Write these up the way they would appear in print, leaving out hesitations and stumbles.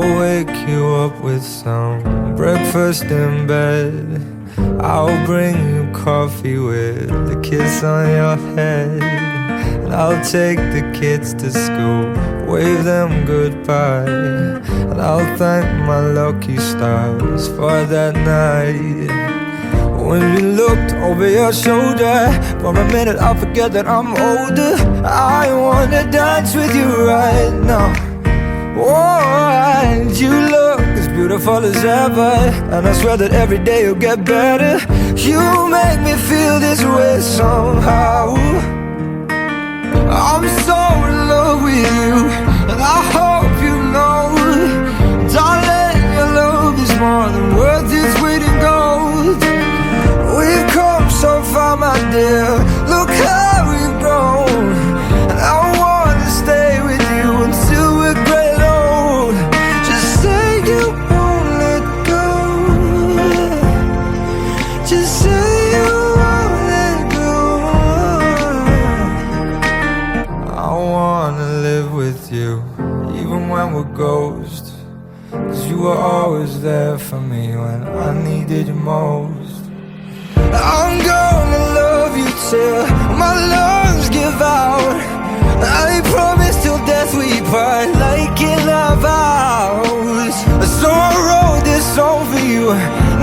I'll wake you up with some breakfast in bed. I'll bring you coffee with a kiss on your head. And I'll take the kids to school, wave them goodbye. And I'll thank my lucky stars for that night. When you looked over your shoulder, for a minute I forget that I'm older. I wanna dance with you right now. Oh, and you look as beautiful as ever, and I swear that every day you'll get better. You make me feel this way somehow. I'm so in love with you, and I hope you know, darling, your love is more than worth its weight in gold. We've come so far, my dear, look how we've grown. And I wanna stay with you until we're great old. Just say you won't let go. Just say you won't let go. I wanna live with you, even when we're ghosts. 'Cause you were always there for me when I needed you most. I'm gonna love you till my lungs give out. I promise till death we part, like in our vows. So I wrote this song for you,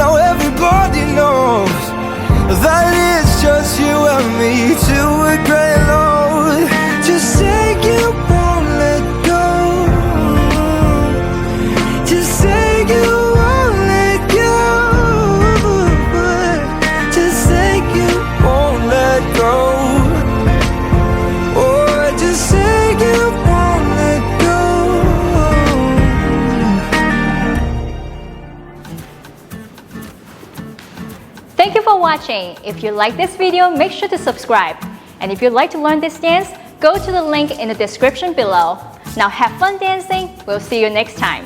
now everybody knows that it's just you and me till we're gray and old. Just say you won't let go. Just say you won't let go. Just say you won't let go. Oh, just say you won't let go. Thank you for watching. If you like this video, make sure to subscribe. And if you'd like to learn this dance, go to the link in the description below. Now have fun dancing. We'll see you next time.